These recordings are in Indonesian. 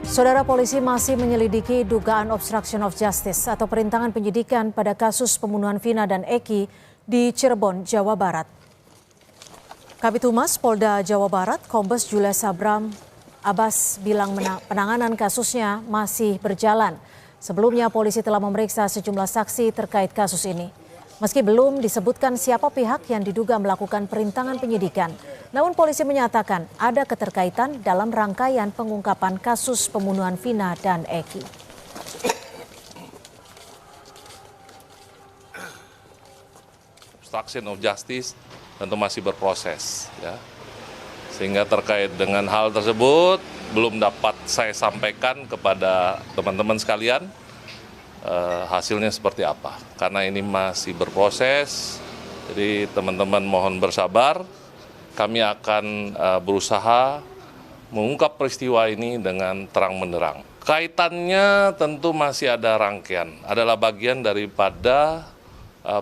Saudara, polisi masih menyelidiki dugaan obstruction of justice atau perintangan penyidikan pada kasus pembunuhan Vina dan Eki di Cirebon, Jawa Barat. Kabid Humas Polda Jawa Barat, Kombes Julius Abram Abbas bilang penanganan kasusnya masih berjalan. Sebelumnya polisi telah memeriksa sejumlah saksi terkait kasus ini. Meski belum disebutkan siapa pihak yang diduga melakukan perintangan penyidikan, namun polisi menyatakan ada keterkaitan dalam rangkaian pengungkapan kasus pembunuhan Vina dan Eki. Obstruction of justice tentu masih berproses, ya. Sehingga terkait dengan hal tersebut belum dapat saya sampaikan kepada teman-teman sekalian hasilnya seperti apa. Karena ini masih berproses, jadi teman-teman mohon bersabar. Kami akan berusaha mengungkap peristiwa ini dengan terang benderang. Kaitannya tentu masih ada rangkaian, adalah bagian daripada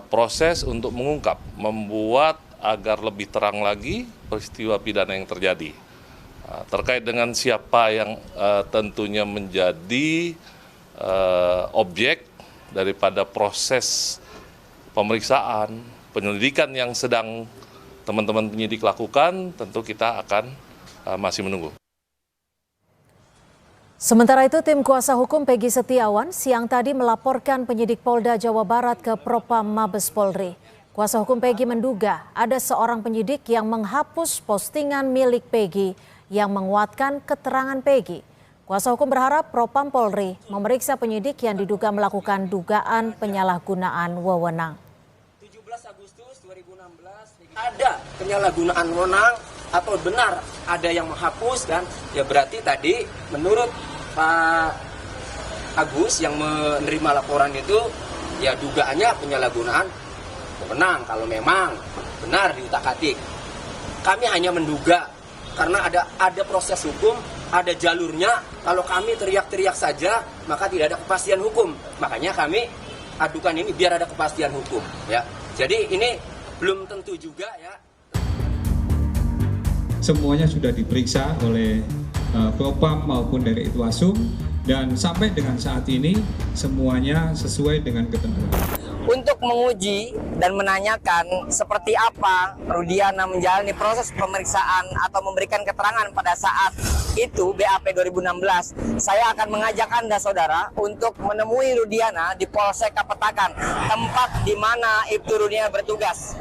proses untuk mengungkap, membuat agar lebih terang lagi peristiwa pidana yang terjadi. Terkait dengan siapa yang tentunya menjadi objek daripada proses pemeriksaan, penyelidikan yang sedang teman-teman penyidik lakukan, tentu kita akan masih menunggu. Sementara itu, tim kuasa hukum Peggy Setiawan siang tadi melaporkan penyidik Polda Jawa Barat ke Propam Mabes Polri. Kuasa hukum Peggy menduga ada seorang penyidik yang menghapus postingan milik Peggy yang menguatkan keterangan Peggy. Kuasa hukum berharap Propam Polri memeriksa penyidik yang diduga melakukan dugaan penyalahgunaan wewenang. 17 Agustus 2016 ada penyalahgunaan wewenang atau benar ada yang menghapus, dan ya berarti tadi menurut Pak Agus yang menerima laporan itu ya dugaannya penyalahgunaan wewenang kalau memang benar diutak-atik. Kami hanya menduga karena ada proses hukum, ada jalurnya. Kalau kami teriak-teriak saja, maka tidak ada kepastian hukum. Makanya kami adukan ini biar ada kepastian hukum, ya. Jadi ini belum tentu juga, ya. Semuanya sudah diperiksa oleh Propam maupun dari Itwasum, dan sampai dengan saat ini semuanya sesuai dengan ketentuan. Untuk menguji dan menanyakan seperti apa Rudiana menjalani proses pemeriksaan atau memberikan keterangan pada saat itu BAP 2016, saya akan mengajak Anda saudara untuk menemui Rudiana di Polsek Kapetakan, tempat di mana Ibtu Rudiana bertugas.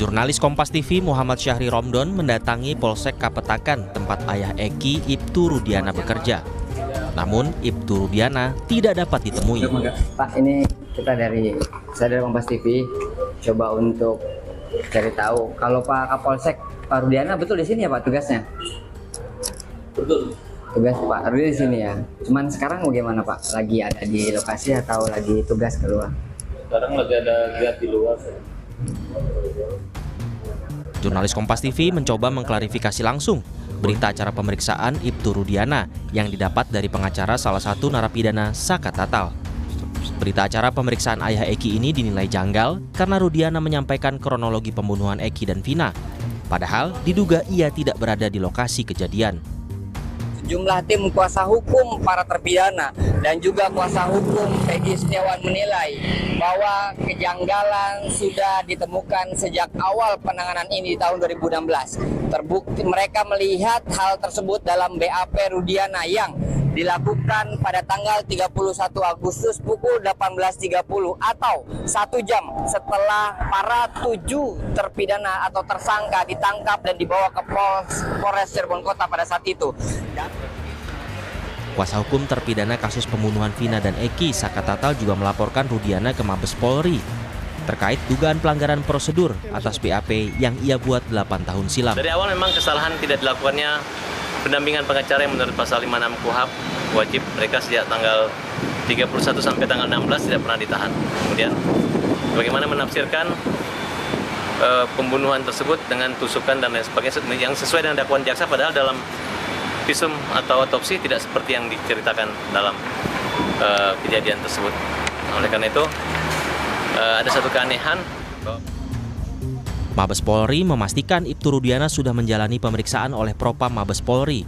Jurnalis Kompas TV Muhammad Syahri Romdon mendatangi Polsek Kapetakan, tempat ayah Eki, Ibtu Rudiana bekerja. Namun Ibtu Rudiana tidak dapat ditemui. Pak, ini saya dari Kompas TV coba untuk cari tahu kalau Pak Kapolsek Pak Rudiana betul di sini ya Pak tugasnya? Betul. Tugas Pak Rudiana di sini ya. Cuman sekarang bagaimana Pak? Lagi ada di lokasi atau lagi tugas keluar? Sekarang lagi ada lihat di luar. Jurnalis Kompas TV mencoba mengklarifikasi langsung berita acara pemeriksaan Ibtu Rudiana yang didapat dari pengacara salah satu narapidana Saka Tatal. Berita acara pemeriksaan ayah Eki ini dinilai janggal karena Rudiana menyampaikan kronologi pembunuhan Eki dan Vina. Padahal diduga ia tidak berada di lokasi kejadian. Sejumlah tim kuasa hukum para terpidana dan juga kuasa hukum Peggy Setiawan menilai bahwa kejanggalan sudah ditemukan sejak awal penanganan ini di tahun 2016. Terbukti mereka melihat hal tersebut dalam BAP Rudiana yang dilakukan pada tanggal 31 Agustus pukul 18.30 atau 1 jam setelah para 7 terpidana atau tersangka ditangkap dan dibawa ke Polres Cirebon Kota pada saat itu. Kuasa hukum terpidana kasus pembunuhan Vina dan Eki, Saka Tatal, juga melaporkan Rudiana ke Mabes Polri terkait dugaan pelanggaran prosedur atas BAP yang ia buat 8 tahun silam. Dari awal memang kesalahan tidak dilakukannya pendampingan pengacara yang menurut pasal 56 KUHP wajib mereka sejak tanggal 31 sampai tanggal 16 tidak pernah ditahan. Kemudian bagaimana menafsirkan pembunuhan tersebut dengan tusukan dan lain sebagainya yang sesuai dengan dakwaan jaksa, padahal dalam visum atau otopsi tidak seperti yang diceritakan dalam kejadian tersebut. Oleh karena itu ada satu keanehan. Mabes Polri memastikan Ibtu Rudiana sudah menjalani pemeriksaan oleh Propam Mabes Polri.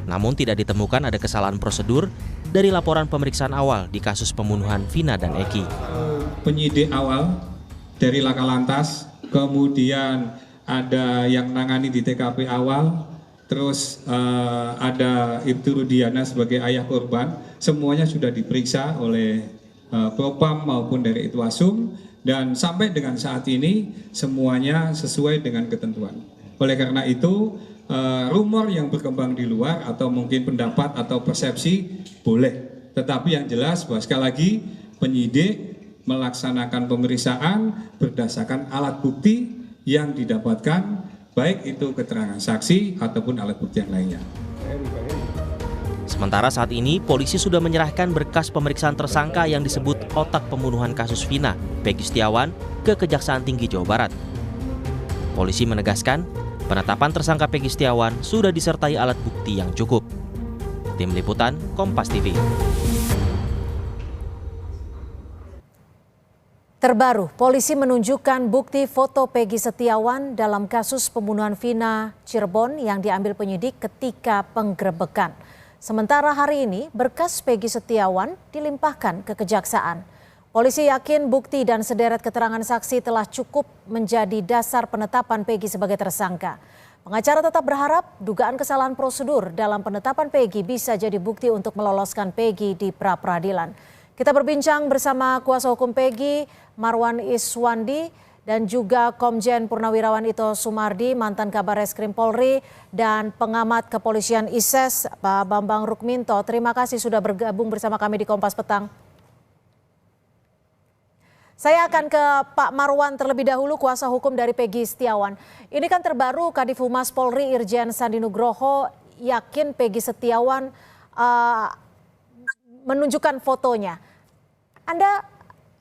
Namun tidak ditemukan ada kesalahan prosedur dari laporan pemeriksaan awal di kasus pembunuhan Vina dan Eki. Penyidik awal dari Laka Lantas, kemudian ada yang nangani di TKP awal, terus ada Ibtu Rudiana sebagai ayah korban, semuanya sudah diperiksa oleh Propam maupun dari Itwasum, dan sampai dengan saat ini semuanya sesuai dengan ketentuan. Oleh karena itu, rumor yang berkembang di luar atau mungkin pendapat atau persepsi boleh, tetapi yang jelas bahwa sekali lagi penyidik melaksanakan pemeriksaan berdasarkan alat bukti yang didapatkan, baik itu keterangan saksi ataupun alat bukti yang lainnya. Sementara saat ini, polisi sudah menyerahkan berkas pemeriksaan tersangka yang disebut otak pembunuhan kasus Vina, Peggy Setiawan, ke Kejaksaan Tinggi Jawa Barat. Polisi menegaskan, penetapan tersangka Peggy Setiawan sudah disertai alat bukti yang cukup. Tim Liputan, Kompas TV. Terbaru, polisi menunjukkan bukti foto Peggy Setiawan dalam kasus pembunuhan Vina Cirebon yang diambil penyidik ketika penggerebekan. Sementara hari ini, berkas Peggy Setiawan dilimpahkan ke Kejaksaan. Polisi yakin bukti dan sederet keterangan saksi telah cukup menjadi dasar penetapan Peggy sebagai tersangka. Pengacara tetap berharap dugaan kesalahan prosedur dalam penetapan Peggy bisa jadi bukti untuk meloloskan Peggy di pra-peradilan. Kita berbincang bersama kuasa hukum Peggy, Marwan Iswandi, dan juga Komjen Purnawirawan Ito Sumardi, mantan Kabar Reskrim Polri, dan pengamat kepolisian ISES, Pak Bambang Rukminto. Terima kasih sudah bergabung bersama kami di Kompas Petang. Saya akan ke Pak Marwan terlebih dahulu, kuasa hukum dari Peggy Setiawan. Ini kan terbaru Kadif Humas Polri Irjen Sandi Nugroho yakin Peggy Setiawan menunjukkan fotonya. Anda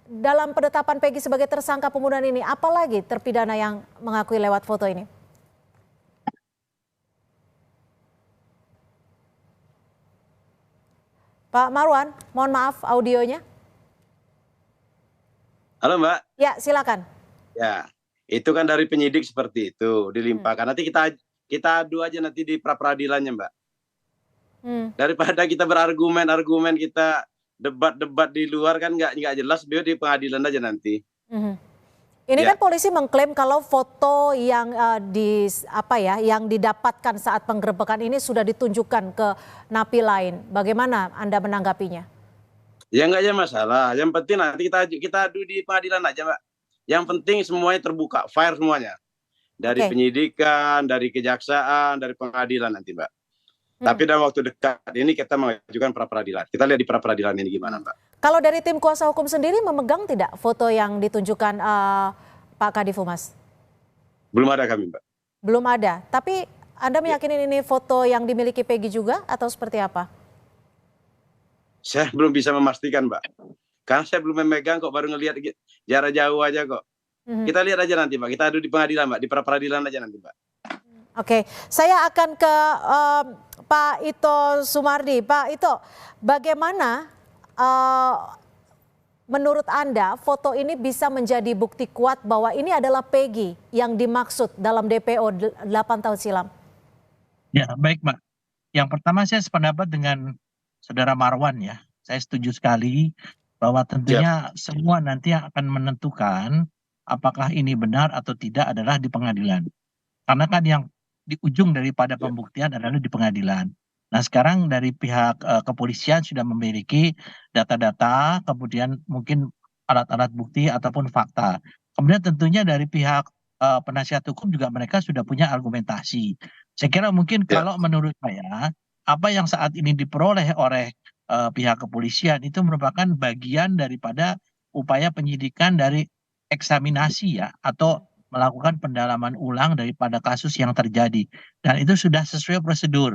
dalam penetapan Peggy sebagai tersangka pembunuhan ini, apalagi terpidana yang mengakui lewat foto ini? Pak Marwan, mohon maaf audionya. Halo Mbak. Ya, silakan. Ya, itu kan dari penyidik seperti itu dilimpahkan. Nanti kita adu aja nanti di pra-peradilannya Mbak. Daripada kita berargumen kita debat di luar kan nggak jelas, biar di pengadilan aja nanti. Ini kan polisi mengklaim kalau foto yang yang didapatkan saat penggerebekan ini sudah ditunjukkan ke napi lain. Bagaimana Anda menanggapinya? Ya nggak ada masalah. Yang penting nanti kita adu di pengadilan aja Mbak. Yang penting semuanya terbuka, fair semuanya. Dari penyidikan, dari kejaksaan, dari pengadilan nanti Mbak. Tapi dalam waktu dekat ini kita mengajukan pra-peradilan. Kita lihat di pra-peradilan ini gimana Mbak. Kalau dari tim kuasa hukum sendiri memegang tidak foto yang ditunjukkan Pak Kadif Humas? Belum ada kami Mbak. Belum ada, tapi Anda meyakini ini foto yang dimiliki Peggy juga atau seperti apa? Saya belum bisa memastikan Mbak. Karena saya belum memegang kok, baru ngelihat jarak jauh aja kok. Kita lihat aja nanti Mbak, kita adu di pengadilan Mbak, di pra-peradilan aja nanti Mbak. Oke, saya akan ke Pak Ito Sumardi. Pak Ito, bagaimana menurut Anda foto ini bisa menjadi bukti kuat bahwa ini adalah Peggy yang dimaksud dalam DPO 8 tahun silam? Ya, baik Mbak. Yang pertama saya sependapat dengan Saudara Marwan ya. Saya setuju sekali bahwa tentunya semua nanti yang akan menentukan apakah ini benar atau tidak adalah di pengadilan. Karena kan yang di ujung daripada pembuktian adalah di pengadilan. Nah sekarang dari pihak kepolisian sudah memiliki data-data, kemudian mungkin alat-alat bukti ataupun fakta. Kemudian tentunya dari pihak penasihat hukum juga mereka sudah punya argumentasi. Saya kira mungkin kalau menurut saya, apa yang saat ini diperoleh oleh pihak kepolisian itu merupakan bagian daripada upaya penyidikan dari eksaminasi ya, atau melakukan pendalaman ulang daripada kasus yang terjadi. Dan itu sudah sesuai prosedur.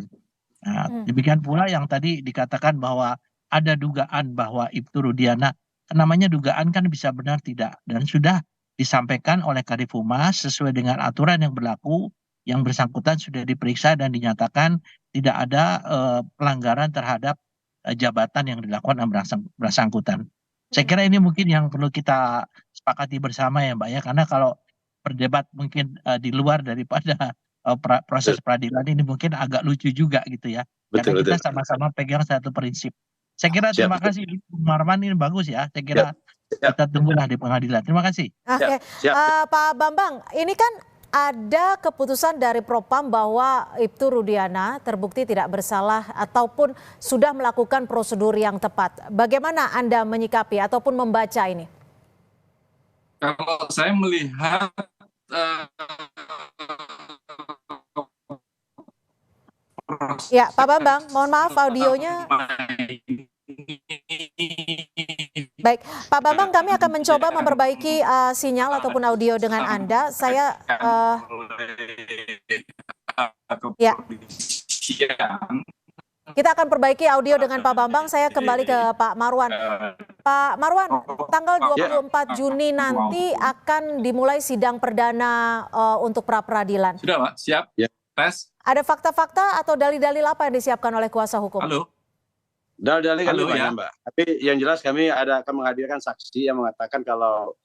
Nah, demikian pula yang tadi dikatakan bahwa ada dugaan bahwa Ibtu Rudiana, namanya dugaan kan bisa benar tidak. Dan sudah disampaikan oleh Kadif Humas sesuai dengan aturan yang berlaku, yang bersangkutan sudah diperiksa dan dinyatakan tidak ada pelanggaran terhadap jabatan yang dilakukan bersangkutan. Saya kira ini mungkin yang perlu kita sepakati bersama ya Mbak ya, karena kalau berdebat mungkin di luar daripada proses peradilan ini mungkin agak lucu juga gitu ya. Betul, Karena kita betul. sama-sama pegang satu prinsip. Saya kira Siap, terima betul. kasih Bung Marwan, ini bagus ya. Saya kira Siap. kita tunggulah di pengadilan. Terima kasih. Oke, siap. Pak Bambang, ini kan ada keputusan dari Propam bahwa Ibtu Rudiana terbukti tidak bersalah ataupun sudah melakukan prosedur yang tepat. Bagaimana Anda menyikapi ataupun membaca ini? Kalau saya melihat Ya, Pak Bambang, mohon maaf audionya. Baik, Pak Bambang, kami akan mencoba memperbaiki sinyal ataupun audio dengan Anda. Saya ya. Kita akan perbaiki audio dengan Pak Bambang. Saya kembali ke Pak Marwan. Pak Marwan, tanggal 24 Juni nanti akan dimulai sidang perdana untuk pra peradilan. Sudah, Pak? Siap? Ya. Tes? Ada fakta-fakta atau dalil-dalil apa yang disiapkan oleh kuasa hukum? Halo? Dalil kami Halo, banyak, ya. Mbak. Tapi yang jelas kami akan menghadirkan saksi yang mengatakan kalau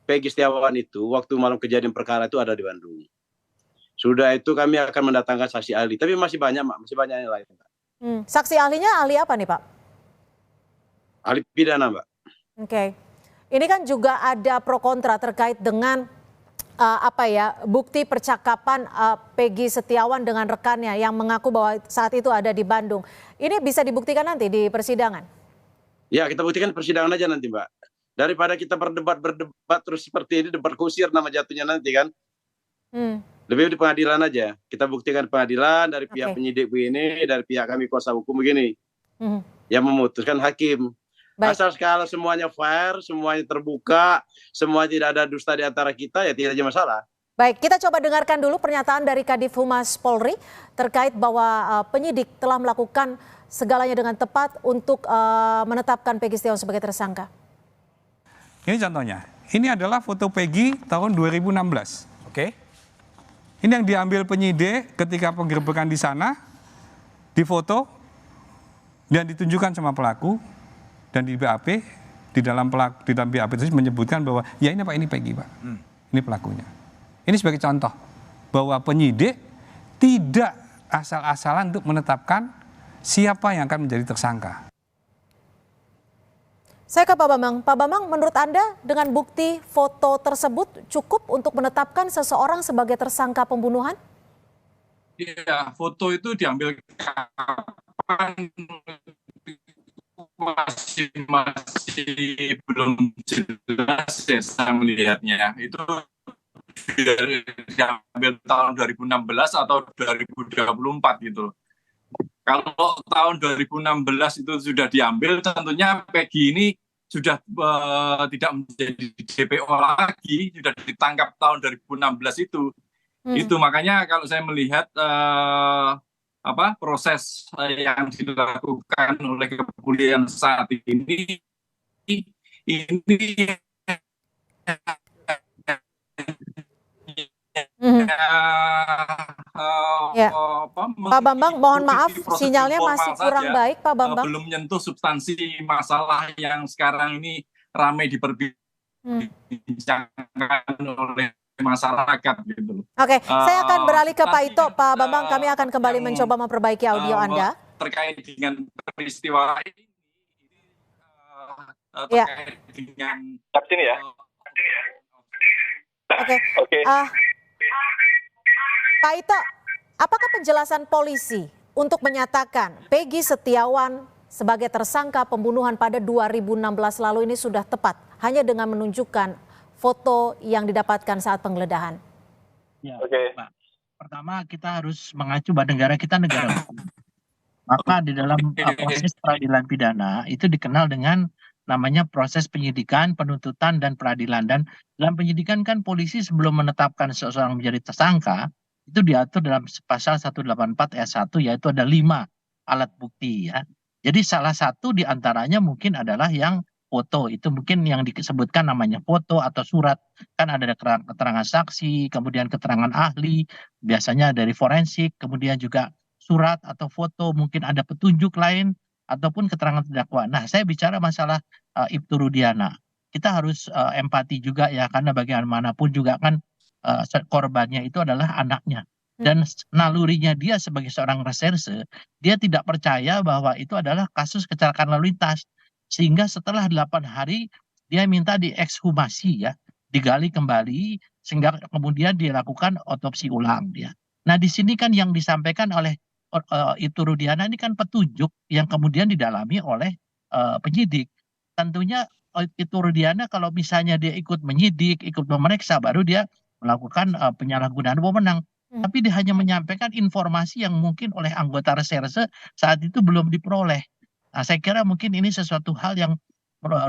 Peggy Setiawan itu waktu malam kejadian perkara itu ada di Bandung. Sudah itu kami akan mendatangkan saksi ahli. Tapi masih banyak, Mbak. Masih banyak yang lain, Mbak. Saksi ahlinya ahli apa nih, Pak? Ahli pidana, Mbak. Oke. Ini kan juga ada pro kontra terkait dengan bukti percakapan Peggy Setiawan dengan rekannya yang mengaku bahwa saat itu ada di Bandung. Ini bisa dibuktikan nanti di persidangan? Ya, kita buktikan persidangan aja nanti, Mbak. Daripada kita berdebat terus seperti ini, debat kusir nama jatuhnya nanti kan. Lebih di pengadilan aja. Kita buktikan pengadilan dari pihak penyidik begini, dari pihak kami kuasa hukum begini. Yang memutuskan hakim. Baik. Asal kalau semuanya fair, semuanya terbuka, semua tidak ada dusta di antara kita, ya tidak ada masalah. Baik, kita coba dengarkan dulu pernyataan dari Kadif Humas Polri terkait bahwa penyidik telah melakukan segalanya dengan tepat untuk menetapkan Peggy Setiawan sebagai tersangka. Ini contohnya. Ini adalah foto Peggy tahun 2016. Oke. Ini yang diambil penyidik ketika penggerbekan di sana, difoto dan ditunjukkan sama pelaku. Dan di BAP, di dalam BAP itu menyebutkan bahwa ya ini Pak, ini Peggy, Pak. Ini pelakunya. Ini sebagai contoh bahwa penyidik tidak asal-asalan untuk menetapkan siapa yang akan menjadi tersangka. Saya ke Pak Bambang. Pak Bambang, menurut Anda dengan bukti foto tersebut cukup untuk menetapkan seseorang sebagai tersangka pembunuhan? Iya, foto itu diambil kapan masih belum jelas ya saya melihatnya. Itu diambil tahun 2016 atau 2024 gitu. Kalau tahun 2016 itu sudah diambil, tentunya Peggy ini sudah tidak menjadi DPO lagi, sudah ditangkap tahun 2016 itu. Itu makanya kalau saya melihat proses yang dilakukan oleh kepolisian saat ini Pak Bambang, mohon maaf sinyalnya masih kurang baik, Pak Bambang. Belum menyentuh substansi masalah yang sekarang ini ramai diperbincangkan oleh masyarakat gitu. Oke, saya akan beralih ke Pak Ito. Pak Bambang, kami akan kembali mencoba memperbaiki audio Anda. Terkait dengan peristiwa ini, terkait dengan sini ya. Oke. Pak Ito, apakah penjelasan polisi untuk menyatakan Peggy Setiawan sebagai tersangka pembunuhan pada 2016 lalu ini sudah tepat hanya dengan menunjukkan foto yang didapatkan saat penggeledahan? Ya, Pak. Pertama kita harus mengacu bahwa negara kita negara hukum. Maka di dalam proses peradilan pidana itu dikenal dengan namanya proses penyidikan, penuntutan, dan peradilan. Dan dalam penyidikan kan polisi sebelum menetapkan seseorang menjadi tersangka, itu diatur dalam pasal 184 ayat 1, yaitu ada 5 alat bukti ya. Jadi salah satu diantaranya mungkin adalah yang foto, itu mungkin yang disebutkan namanya foto atau surat. Kan ada keterangan saksi, kemudian keterangan ahli, biasanya dari forensik, kemudian juga surat atau foto, mungkin ada petunjuk lain, ataupun keterangan terdakwa. Nah, saya bicara masalah Ibtu Rudiana. Kita harus empati juga ya, karena bagaimanapun juga kan korbannya itu adalah anaknya. Dan nalurinya dia sebagai seorang reserse, dia tidak percaya bahwa itu adalah kasus kecelakaan lalu lintas. Sehingga setelah 8 hari, dia minta diekshumasi ya, digali kembali, sehingga kemudian dilakukan otopsi ulang ya. Nah di sini kan yang disampaikan oleh Ibtu Rudiana ini kan petunjuk yang kemudian didalami oleh penyidik. Tentunya Ibtu Rudiana kalau misalnya dia ikut menyidik, ikut memeriksa, baru dia melakukan penyalahgunaan wewenang. Tapi dia hanya menyampaikan informasi yang mungkin oleh anggota reserse saat itu belum diperoleh. Nah, saya kira mungkin ini sesuatu hal yang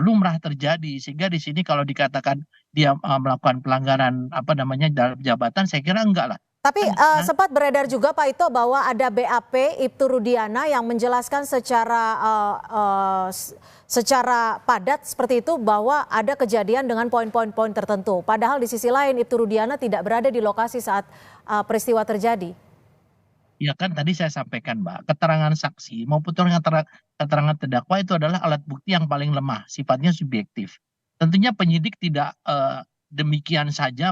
lumrah terjadi, sehingga di sini kalau dikatakan dia melakukan pelanggaran apa namanya dalam jabatan, saya kira enggak lah. Tapi sempat beredar juga Pak Ito bahwa ada BAP Ibtu Rudiana yang menjelaskan secara padat seperti itu bahwa ada kejadian dengan poin-poin tertentu. Padahal di sisi lain Ibtu Rudiana tidak berada di lokasi saat peristiwa terjadi. Ya kan tadi saya sampaikan Mbak, keterangan saksi maupun keterangan terdakwa itu adalah alat bukti yang paling lemah, sifatnya subjektif. Tentunya penyidik tidak demikian saja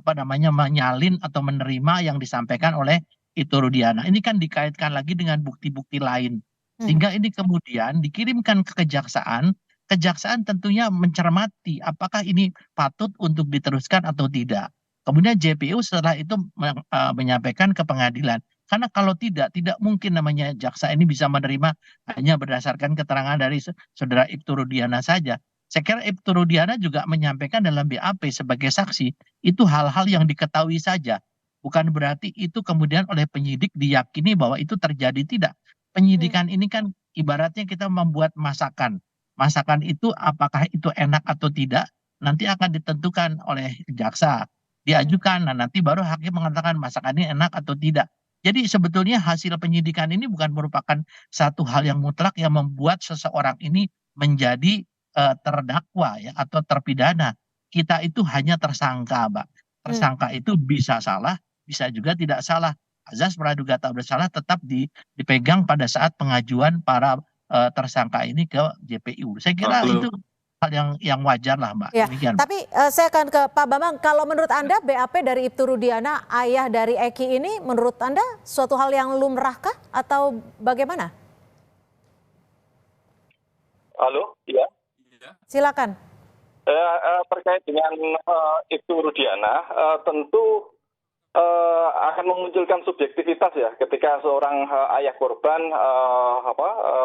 menyalin atau menerima yang disampaikan oleh Ibtu Rudiana. Ini kan dikaitkan lagi dengan bukti-bukti lain. Sehingga ini kemudian dikirimkan ke kejaksaan. Kejaksaan tentunya mencermati apakah ini patut untuk diteruskan atau tidak. Kemudian JPU setelah itu menyampaikan ke pengadilan. Karena kalau tidak mungkin namanya jaksa ini bisa menerima hanya berdasarkan keterangan dari saudara Ibtu Rudiana saja. Saya kira Ibtu Rudiana juga menyampaikan dalam BAP sebagai saksi, itu hal-hal yang diketahui saja. Bukan berarti itu kemudian oleh penyidik diyakini bahwa itu terjadi, tidak. Penyidikan ini kan ibaratnya kita membuat masakan. Masakan itu apakah itu enak atau tidak, nanti akan ditentukan oleh jaksa. Diajukan, nah nanti baru hakim mengatakan masakan ini enak atau tidak. Jadi sebetulnya hasil penyidikan ini bukan merupakan satu hal yang mutlak yang membuat seseorang ini menjadi terdakwa ya atau terpidana. Kita itu hanya tersangka, Mbak. Tersangka itu bisa salah, bisa juga tidak salah. Azas praduga tak bersalah tetap dipegang pada saat pengajuan para tersangka ini ke JPU. Saya kira itu hal yang wajar lah, Mbak. Ya, demikian, tapi saya akan ke Pak Bambang. Kalau menurut Anda BAP dari Ibtu Rudiana, ayah dari Eki ini, menurut Anda suatu hal yang lumrahkah atau bagaimana? Halo, iya. Silakan. Terkait dengan Ibtu Rudiana, tentu akan memunculkan subjektivitas ya ketika seorang ayah korban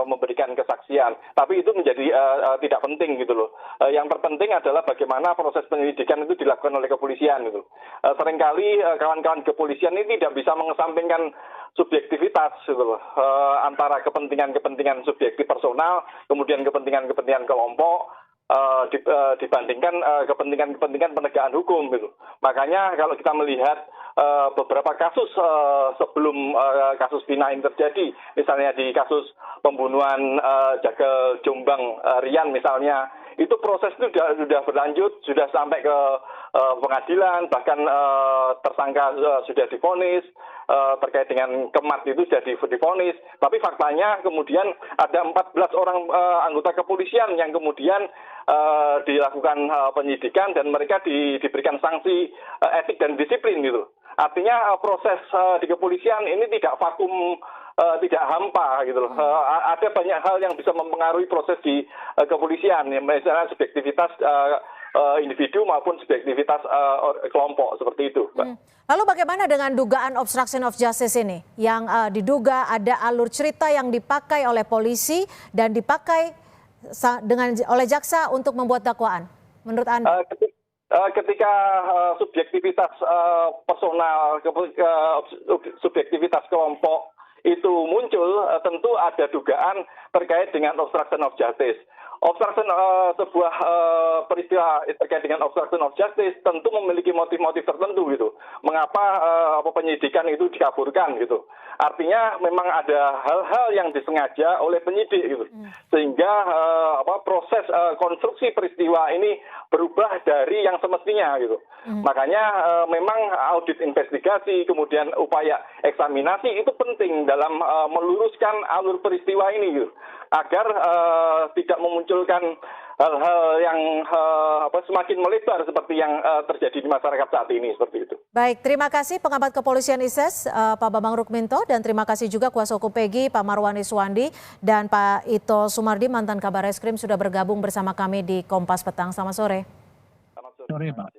memberikan kesaksian. Tapi itu menjadi tidak penting gitu loh. Yang terpenting adalah bagaimana proses penyelidikan itu dilakukan oleh kepolisian gitu. Seringkali kawan-kawan kepolisian ini tidak bisa mengesampingkan subjektivitas gitu loh. Antara kepentingan subjektif personal, kemudian kepentingan kelompok, dibandingkan kepentingan penegakan hukum gitu. Makanya kalau kita melihat beberapa kasus sebelum kasus Vina ini terjadi, misalnya di kasus pembunuhan Jagel Jombang Rian misalnya, itu proses itu sudah berlanjut, sudah sampai ke pengadilan, bahkan tersangka sudah divonis, terkait dengan kemat itu sudah divonis. Tapi faktanya kemudian ada 14 orang anggota kepolisian yang kemudian dilakukan penyidikan dan mereka diberikan sanksi etik dan disiplin gitu. Artinya proses di kepolisian ini tidak vakum, tidak hampa gitu loh. Ada banyak hal yang bisa mempengaruhi proses di kepolisian, misalnya subjektivitas individu maupun subjektivitas kelompok seperti itu, Mbak. Lalu bagaimana dengan dugaan obstruction of justice ini yang diduga ada alur cerita yang dipakai oleh polisi dan dipakai oleh jaksa untuk membuat dakwaan? Menurut Anda? Ketika subjektivitas personal, subjektivitas kelompok itu muncul, tentu ada dugaan terkait dengan obstruction of justice. Sebuah peristiwa terkait dengan obstruction of justice tentu memiliki motif-motif tertentu gitu. Mengapa penyidikan itu dikaburkan gitu. Artinya memang ada hal-hal yang disengaja oleh penyidik gitu. Sehingga proses konstruksi peristiwa ini berubah dari yang semestinya gitu. Makanya memang audit investigasi, kemudian upaya eksaminasi itu penting dalam meluruskan alur peristiwa ini gitu. Agar tidak memunculkan hal-hal yang semakin melebar seperti yang terjadi di masyarakat saat ini, seperti itu. Baik, terima kasih pengamat kepolisian ISES Pak Bambang Rukminto, dan terima kasih juga kuasa hukum Peggy Pak Marwan Iswandi dan Pak Ito Sumardi mantan Kabar Eskrim sudah bergabung bersama kami di Kompas Petang. Selamat sore. Sore, Pak.